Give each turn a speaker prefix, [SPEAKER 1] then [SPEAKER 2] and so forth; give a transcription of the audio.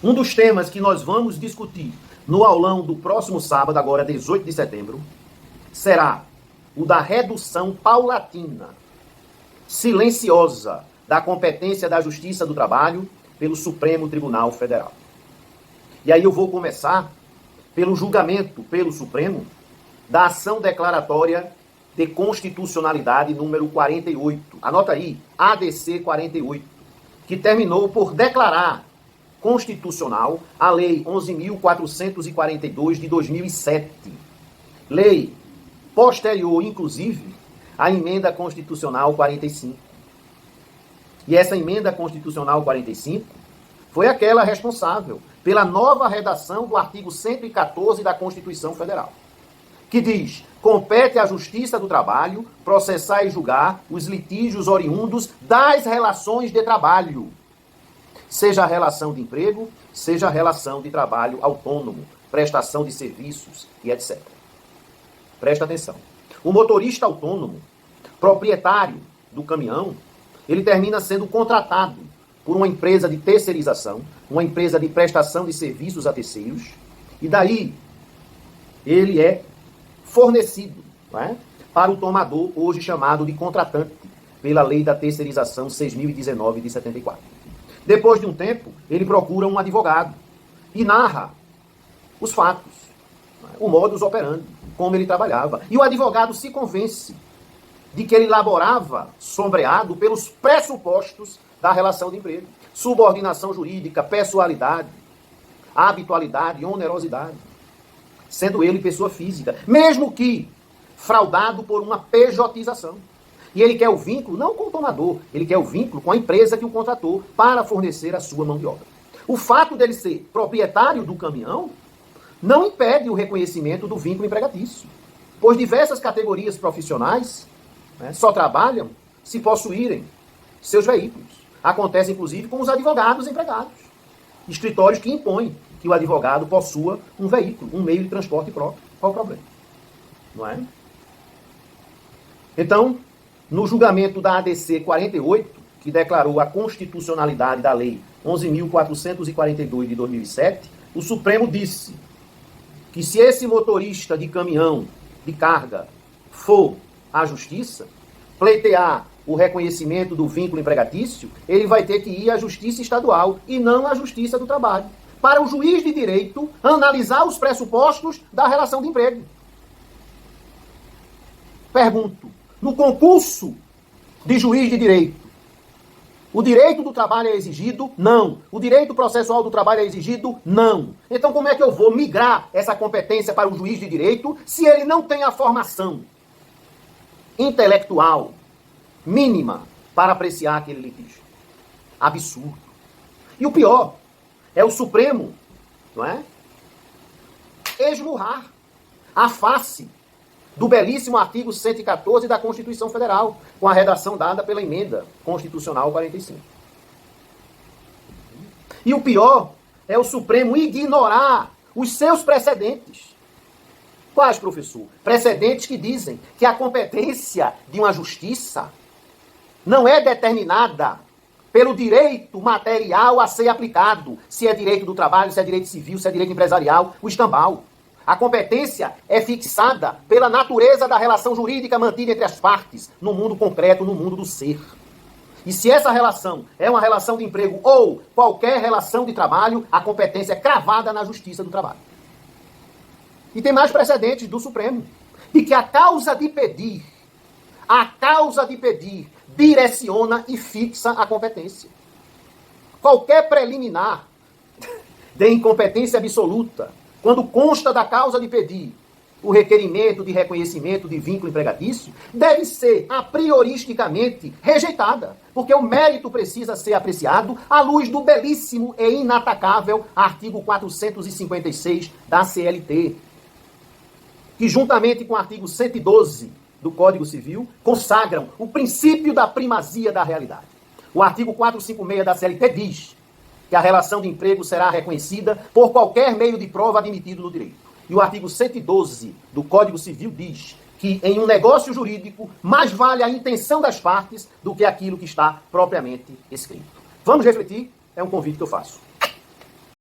[SPEAKER 1] Um dos temas que nós vamos discutir no aulão do próximo sábado, agora 18 de setembro, será o da redução paulatina, silenciosa, da competência da Justiça do Trabalho pelo Supremo Tribunal Federal. E aí eu vou começar pelo julgamento pelo Supremo da ação declaratória de constitucionalidade número 48. Anota aí, ADC 48, que terminou por declarar constitucional a Lei 11.442 de 2007. Lei posterior, inclusive, à Emenda Constitucional 45. E essa Emenda Constitucional 45 foi aquela responsável pela nova redação do artigo 114 da Constituição Federal, que diz: compete à Justiça do Trabalho processar e julgar os litígios oriundos das relações de trabalho, seja a relação de emprego, seja a relação de trabalho autônomo, prestação de serviços e etc. Presta atenção. O motorista autônomo, proprietário do caminhão, ele termina sendo contratado por uma empresa de terceirização, uma empresa de prestação de serviços a terceiros, e daí ele é fornecido, não é, para o tomador, hoje chamado de contratante, pela Lei da Terceirização 6.019 de 74. Depois de um tempo, ele procura um advogado e narra os fatos, o modus operandi, como ele trabalhava. E o advogado se convence de que ele laborava sombreado pelos pressupostos da relação de emprego: subordinação jurídica, pessoalidade, habitualidade, onerosidade, sendo ele pessoa física, mesmo que fraudado por uma pejotização. E ele quer o vínculo não com o tomador, ele quer o vínculo com a empresa que o contratou para fornecer a sua mão de obra. O fato dele ser proprietário do caminhão não impede o reconhecimento do vínculo empregatício, pois diversas categorias profissionais, né, só trabalham se possuírem seus veículos. Acontece, inclusive, com os advogados empregados. Escritórios que impõem que o advogado possua um veículo, um meio de transporte próprio. Qual o problema? Não é? Então, no julgamento da ADC 48, que declarou a constitucionalidade da Lei 11.442 de 2007, o Supremo disse que se esse motorista de caminhão de carga for à Justiça pleitear o reconhecimento do vínculo empregatício, ele vai ter que ir à Justiça Estadual e não à Justiça do Trabalho, para o juiz de direito analisar os pressupostos da relação de emprego. Pergunto: no concurso de juiz de direito, o direito do trabalho é exigido? Não. O direito processual do trabalho é exigido? Não. Então como é que eu vou migrar essa competência para o juiz de direito se ele não tem a formação intelectual mínima para apreciar aquele litígio? Absurdo. E o pior é o Supremo, não é, esmurrar a face do belíssimo artigo 114 da Constituição Federal, com a redação dada pela Emenda Constitucional 45. E o pior é o Supremo ignorar os seus precedentes. Quais, professor? Precedentes que dizem que a competência de uma justiça não é determinada pelo direito material a ser aplicado, se é direito do trabalho, se é direito civil, se é direito empresarial, o escambau. A competência é fixada pela natureza da relação jurídica mantida entre as partes, no mundo concreto, no mundo do ser. E se essa relação é uma relação de emprego ou qualquer relação de trabalho, a competência é cravada na Justiça do Trabalho. E tem mais precedentes do Supremo, de que a causa de pedir direciona e fixa a competência. Qualquer preliminar de incompetência absoluta, quando consta da causa de pedir o requerimento de reconhecimento de vínculo empregatício, deve ser a prioristicamente rejeitada, porque o mérito precisa ser apreciado à luz do belíssimo e inatacável artigo 456 da CLT, que juntamente com o artigo 112 do Código Civil consagram o princípio da primazia da realidade. O artigo 456 da CLT diz que a relação de emprego será reconhecida por qualquer meio de prova admitido no direito. E o artigo 112 do Código Civil diz que em um negócio jurídico mais vale a intenção das partes do que aquilo que está propriamente escrito. Vamos refletir? É um convite que eu faço.